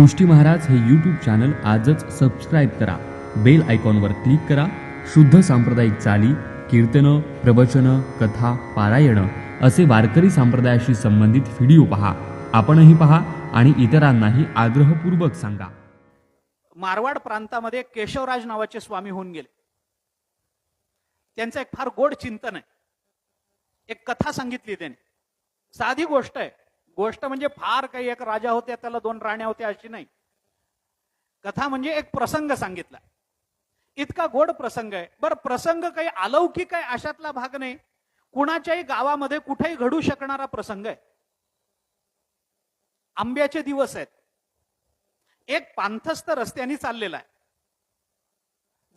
गोष्टी महाराज हे YouTube channel आजच सबस्क्राईब करा, बेल आयकॉनवर क्लिक करा. शुद्ध सांप्रदायिक चाली, कीर्तनं, प्रवचनं, कथा, पारायणं असे वारकरी संप्रदायाशी संबंधित व्हिडिओ पहा. आपणही पहा आणि इतरांनाही आग्रहपूर्वक सांगा. मारवाड प्रांतामध्ये केशवराज नावाचे स्वामी होऊन गेले. त्यांचं एक फार गोड चिंतन आहे. एक कथा सांगितली त्यांनी. साधी गोष्ट आहे. गोष्ट म्हणजे फार काही एक राजा होत्या, त्याला 2 राण्या होत्या अशी नाही. कथा म्हणजे एक प्रसंग सांगितला. इतका गोड प्रसंग आहे. बरं, प्रसंग काही अलौकिक आहे अशातला भाग नाही. कुणाच्याही गावामध्ये कुठेही घडू शकणारा प्रसंग आहे. आंब्याचे दिवस आहेत. एक पांथस्थ रस्त्याने चाललेला आहे.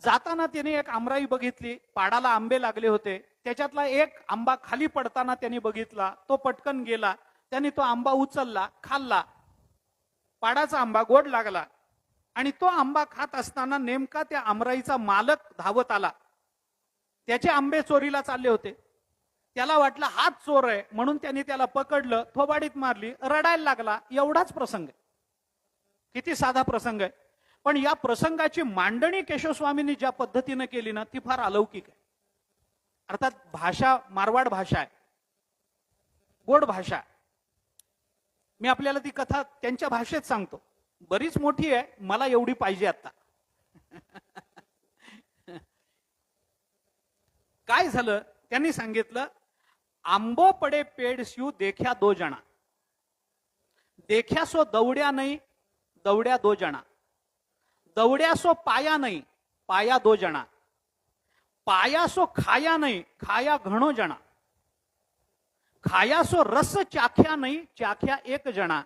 जाताना त्याने एक आमराई बघितली. पाडाला आंबे लागले होते. त्याच्यातला एक आंबा खाली पडताना त्याने बघितला. तो पटकन गेला. त्याने तो आंबा उचलला, खाल्ला. पाडाचा आंबा गोड लागला आणि तो आंबा खात असताना नेमका त्या आमराईचा मालक धावत आला. त्याचे आंबे चोरीला चालले होते. त्याला वाटलं हाच चोर आहे, म्हणून त्याने त्याला पकडलं, थोबाडीत मारली, रडायला लागला. एवढाच प्रसंग आहे. किती साधा प्रसंग आहे. पण या प्रसंगाची मांडणी केशवस्वामींनी ज्या पद्धतीने केली ना, ती फार अलौकिक आहे. अर्थात भाषा मारवाड भाषा आहे, गोड भाषा. मी आपल्याला ती कथा त्यांच्या भाषेत सांगतो. बरीच मोठी आहे, मला एवढी पाहिजे आता. काय झालं त्यांनी सांगितलं. आंबो पडे पेड़ स्यू देख्या 2 जना, देख्या सो दौड्या नाही, दौड्या 2 जना, दौड्या सो पाया नाही, पाया 2 जना, पाया सो खाया नाही, खाया घणो जना, खाया सो रस चाख्या नाही, चाख्या 1 जना,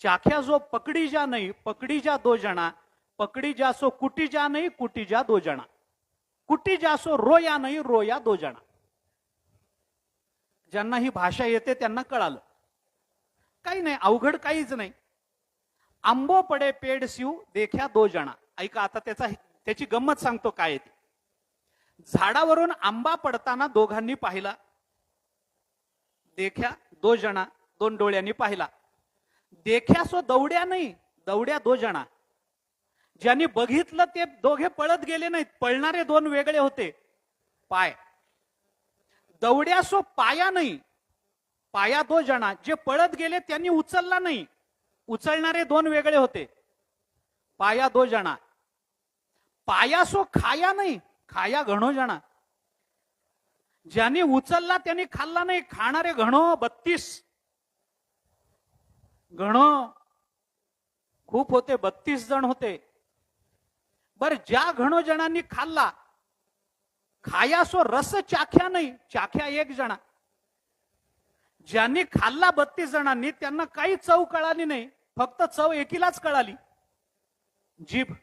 चाख्या जो पकड़ी जा नहीं, पकड़ी जा 2 जना, पकड़ी जा सो कुटी जा नहीं, कुटी जा 2 जना, कुटी जा सो रोया नहीं, रोया 2 जना. ज्यांना ही भाषा येते त्यांना कळालं. काही नाही, अवघड काहीच नाही. आंबो पडे पेड़ स्यू देख्या 2 जना. ऐका आता त्याची गंमत सांगतो काय येते. झाडावरून आंबा पडताना दोघांनी पाहिला. देख्या 2 जना, 2 डोळ्यांनी पाहिला. देख्या सो दौड्या नाही, दौड्या 2 जना. ज्यांनी बघितलं ते दोघे पळत गेले नाहीत. पळणारे 2 वेगळे होते. पाय. दौड्या सो पाया नाही, पाया 2 जना. जे पळत गेले त्यांनी उचलला नाही. उचलणारे 2 वेगळे होते. पाया 2 जना. पाया सो खाया नाही, खाया घणो जना. ज्यांनी उचलला त्यांनी खाल्ला नाही. खाणारे घणो 32. घणो खूप होते, 32 जण होते. बर, ज्या घणो जणांनी खाल्ला, खाया सो रस चाख्या नाही, चाख्या 1 जना. ज्यांनी खाल्ला 32 जणांनी, त्यांना काही चव कळाली नाही. फक्त चव एकीलाच कळाली, जीभ.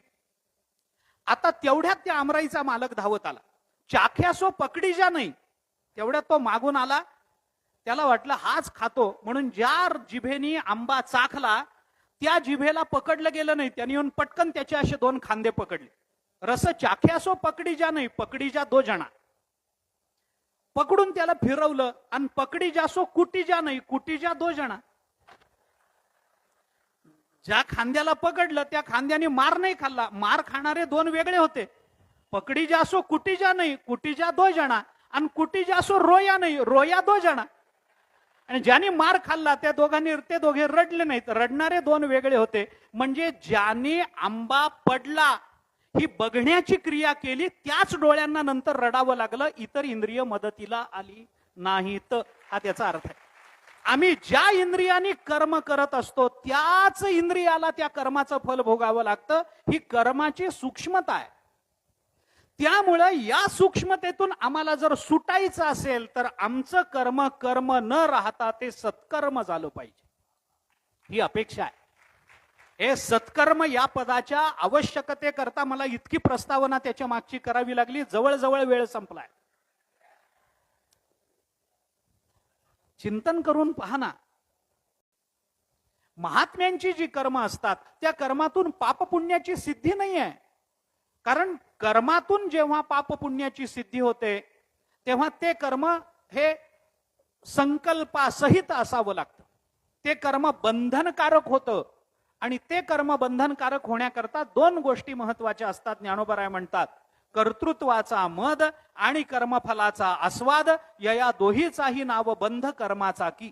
आता तेवढ्यात त्या आमराईचा मालक धावत आला. चाख्या सो पकडी जा नाही, तेवढ्यात तो मागून आला. त्याला वाटलं हाच खातो, म्हणून ज्या जिभेनी आंबा चाखला त्या जिभेला पकडलं गेलं नाही. त्यांनी येऊन पटकन त्याचे असे 2 खांदे पकडले. रस चाख्या सो पकडी जा नाही, पकडी जा 2 जना. पकडून त्याला फिरवलं आणि पकडी जा सो कुटी जा नाही, कुटी जा 2 जना. ज्या खांद्याला पकडलं त्या खांद्याने मार नाही खाल्ला. मार खाणारे 2 वेगळे होते. पकडी जा सो कुटी जा नाही, कुटी जा 2 जना. आणि कुटी जा सो रोया नाही, रोया 2 जना. आणि ज्याने मार खाल्ला त्या ते दोघे रडले नाहीत. रडणारे 2 वेगळे होते. म्हणजे ज्याने आंबा पडला ही बघण्याची क्रिया केली, त्याच डोळ्यांना नंतर रडावं लागलं. इतर इंद्रिय मदतीला आली नाहीत. हा त्याचा अर्थ आहे. आम्ही ज्या इंद्रियाने कर्म करत असतो त्याच इंद्रियाला त्या कर्माचं फल भोगावं लागतं. ही कर्माची सूक्ष्मता आहे. त्यामुळे या सूक्ष्मतेतून आम्हाला जर सुटायचं असेल तर आमचं कर्म कर्म न राहता ते सत्कर्म झालं पाहिजे, ही अपेक्षा आहे. हे सत्कर्म या पदाच्या आवश्यकतेकरता मला इतकी प्रस्तावना त्याच्या मागची करावी लागली. जवळजवळ वेळ संपलाय. चिंतन करून पहा ना. महात्म्यांची जी कर्म असतात त्या कर्मातून पाप पुण्याची सिद्धी नाही आहे. कारण कर्मातून जेव्हा पाप पुण्याची सिद्धी होते तेव्हा ते कर्म हे संकल्पासहित असावं लागतं. ते कर्म बंधनकारक होतं आणि ते कर्म बंधनकारक होण्याकरता दोन गोष्टी महत्वाच्या असतात. ज्ञानोबराय म्हणतात, कर्तृत्वाचा मद आणि कर्मफलाचा आस्वाद, या दोहीचाही नाव बंध कर्माचा की.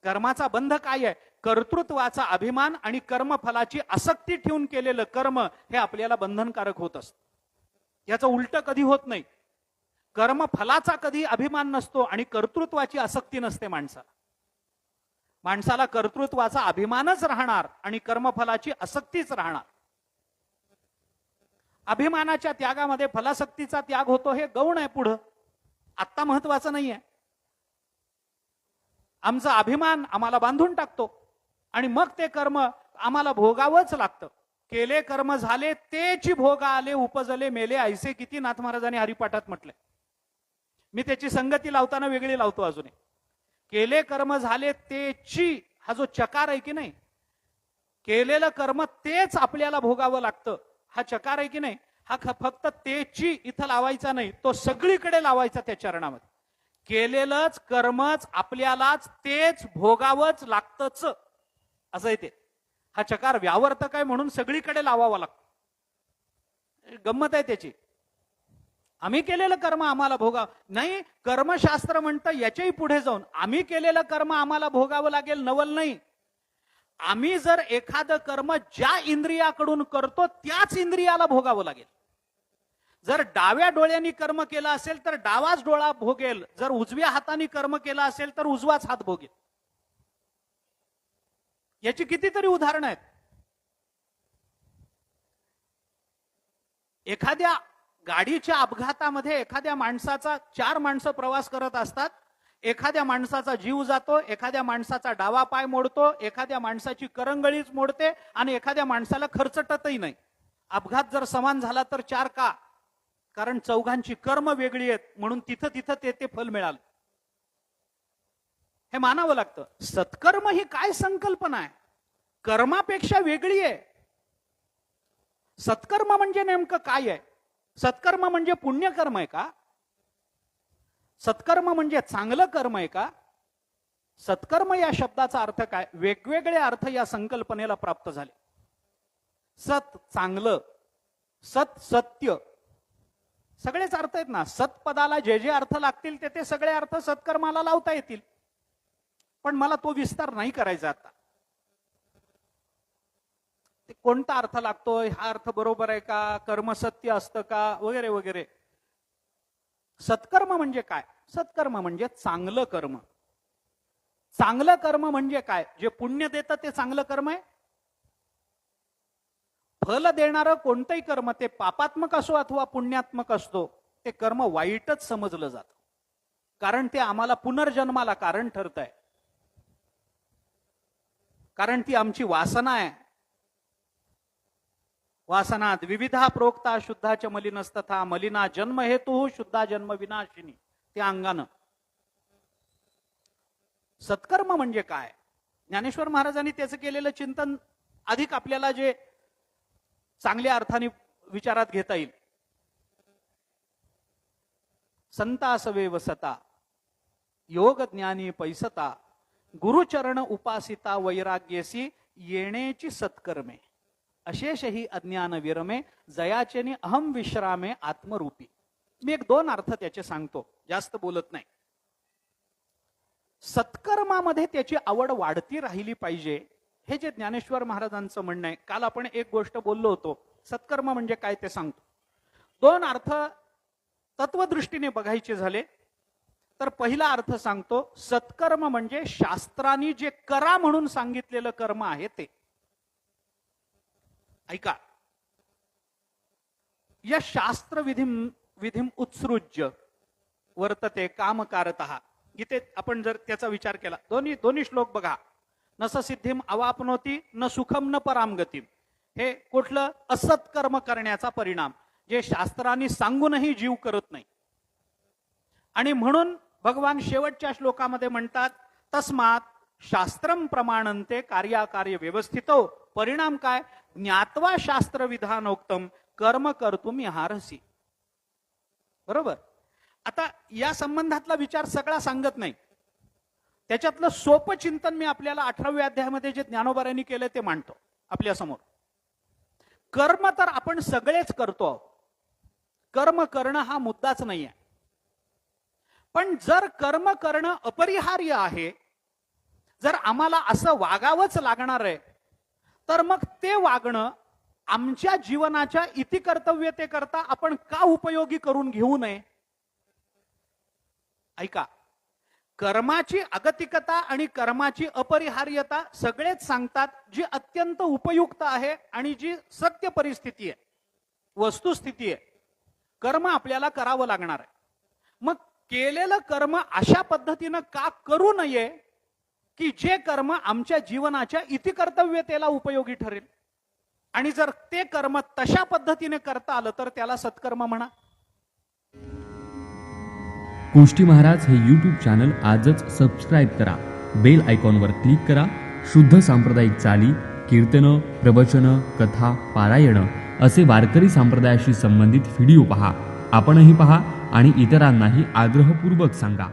कर्माचा बंध काय आहे? कर्तृत्वाचा अभिमान आणि कर्मफलाची आसक्ती ठेवून केलेलं कर्म हे आपल्याला बंधनकारक होत असतं. याचं उलट कधी होत नाही. कर्मफलाचा कधी अभिमान नसतो आणि कर्तृत्वाची आसक्ती नसते माणसाला. माणसाला कर्तृत्वाचा अभिमानच राहणार आणि कर्मफलाची आसक्तीच राहणार. अभिमानाच्या त्यागामध्ये फलासक्तीचा त्याग होतो, हे गौण आहे. पुढं आत्ता महत्वाचं नाहीये. आमचा अभिमान आम्हाला बांधून टाकतो आणि मग ते कर्म आम्हाला भोगावंच लागतं. केले कर्म झाले तेची भोग आले, उपजले मेले ऐसे किती नाथ महाराजांनी हरिपाठात म्हटलंय. मी त्याची संगती लावताना वेगळी लावतो अजूनही. केले कर्म झाले तेची, हा जो चकार आहे की नाही, केलेलं कर्म तेच आपल्याला भोगावं लागतं, हा चकार आहे की नाही, हा फक्त तेची इथं लावायचा नाही, तो सगळीकडे लावायचा त्या चरणामध्ये. केलेलंच कर्मच आपल्यालाच तेच भोगावंच लागतच असं आहे ते. हा चकार व्यावर्तक आहे म्हणून सगळीकडे लावावा लागतो. गंमत आहे त्याची. आम्ही केलेलं कर्म आम्हाला भोगावं नाही. कर्मशास्त्र म्हणतं याच्याही पुढे जाऊन आम्ही केलेलं कर्म आम्हाला भोगावं लागेल, नवल नाही. आम्ही जर एखादं कर्म ज्या इंद्रियाकडून करतो त्याच इंद्रियाला भोगावं लागेल. जर डाव्या डोळ्यांनी कर्म केलं असेल तर डावाच डोळा भोगेल, जर उजव्या हाताने कर्म केलं असेल तर उजवाच हात भोगेल. याची कितीतरी उदाहरणं आहेत. एखाद्या गाडीच्या अपघातामध्ये एखाद्या माणसाचा, 4 माणसं प्रवास करत असतात, एखाद्या माणसाचा जीव जातो, एखाद्या माणसाचा डावा पाय मोडतो, एखाद्या माणसाची करंगळीच मोडते आणि एखाद्या माणसाला खर्चटतही नाही. अपघात जर समान झाला तर 4 का? कारण चौघांची कर्म वेगळी आहेत म्हणून तिथं तिथं ते फल मिळालं. हे मानावं लागतं. सत्कर्म ही काय संकल्पना आहे? कर्मापेक्षा वेगळी आहे. सत्कर्म म्हणजे नेमकं काय आहे? सत्कर्म म्हणजे पुण्यकर्म आहे का? सत्कर्म म्हणजे चांगलं कर्म आहे का? सत्कर्म या शब्दाचा अर्थ काय? वेगवेगळे अर्थ या संकल्पनेला प्राप्त झाले. सत चांगलं, सत सत्य, सगळेच अर्थ आहेत ना. सत्पदाला जे जे अर्थ लागतील ते सगळे अर्थ सत्कर्माला लावता येतील. पण मला तो विस्तार नाही करायचा आता. ते कोणता अर्थ लागतोय, हा अर्थ बरोबर आहे का, कर्म सत्य असतं का, वगैरे वगैरे. सत्कर्म म्हणजे काय? सत्कर्म म्हणजे चांगलं कर्म. चांगलं कर्म म्हणजे काय? जे पुण्य देतं ते चांगलं कर्म आहे. फल देणारं कोणतंही कर्म, ते पापात्मक असो अथवा पुण्यात्मक असतो, ते कर्म वाईटच समजलं जातं. कारण ते आम्हाला पुनर्जन्माला कारण ठरत आहे. कारण ती आमची वासना आहे. वासनात विविधा प्रोक्ता शुद्धाच्या मलिनस्तथा मलिना जन्म हेतु शुद्धा जन्म विनाशिनी. त्या अंगानं सत्कर्म म्हणजे काय? ज्ञानेश्वर महाराजांनी त्याचं केलेलं चिंतन अधिक आपल्याला जे चांगल्या अर्थाने विचारात घेता येईल. संतासवे वसता योग ज्ञानी पैसता गुरुचरण उपासिता वैराग्यसी येण्याची सत्कर्मे अशेष ही अज्ञान विरमे जयाचेनी अहम विश्रामे आत्मरूपी. मी 1-2 अर्थ त्याचे सांगतो, जास्त बोलत नाही. सत्कर्मामध्ये त्याची आवड वाढती राहिली पाहिजे, हे जे ज्ञानेश्वर महाराजांचं म्हणणं आहे. काल आपण एक गोष्ट बोललो होतो, सत्कर्म म्हणजे काय ते सांगतो. 2 अर्थ तत्वदृष्टीने बघायचे झाले तर पहिला अर्थ सांगतो, सत्कर्म म्हणजे शास्त्रांनी जे करा म्हणून सांगितलेलं कर्म आहे ते. ऐका, या शास्त्र विधिम उत्सृज्य वर्तते कामकारतः. गीतेत आपण जर त्याचा विचार केला, दोन्ही श्लोक बघा. न स सिद्धिम अवापनोती न सुखम न परामगती. हे कुठलं? असत्कर्म करण्याचा परिणाम, जे शास्त्रांनी सांगूनही जीव करत नाही. आणि म्हणून भगवान शेवटच्या श्लोकामध्ये म्हणतात, तस्मात शास्त्रम प्रमाणंते कार्याकार्य व्यवस्थितो. परिणाम काय? ज्ञात्वा शास्त्र विधानोक्तम कर्म कर्तुम इहारसी. बरोबर. आता या संबंधातला विचार सगळा सांगत नाही, त्याच्यातलं सोपं चिंतन मी आपल्याला 18व्या अध्यायामध्ये जे ज्ञानोबा यांनी केलं ते मांडतो. आपल्या समोर. कर्म तर आपण सगळेच करतो आहोत. कर्म करणं हा मुद्दाच नाही आहे. पण जर कर्म करणं अपरिहार्य आहे, जर आम्हाला असं वागावंच लागणार आहे, तर मग ते वागणं आमच्या जीवनाच्या इतिकर्तव्यतेकरता आपण का उपयोगी करून घेऊ नये? ऐका, कर्माची अगतिकता आणि कर्माची अपरिहार्यता सगळेच सांगतात, जी अत्यंत उपयुक्त आहे आणि जी सत्य परिस्थिती आहे, वस्तुस्थिती आहे. कर्म आपल्याला करावं लागणार आहे. मग केलेलं कर्म अशा पद्धतीनं का करू नये की जे कर्म आमच्या जीवनाच्या इतिकर्तव्यतेला उपयोगी ठरेल? आणि जर ते कर्म तशा पद्धतीने करता आलं तर त्याला सत्कर्म म्हणा. गोष्टी महाराज हे यूट्यूब चॅनल आजच सबस्क्राईब करा. बेल आयकॉनवर क्लिक करा. शुद्ध सांप्रदायिक चाली, कीर्तनं, प्रवचनं, कथा, पारायणं असे वारकरी संप्रदायाशी संबंधित व्हिडिओ पहा. आपणही पहा आणि इतरांनाही आग्रहपूर्वक सांगा.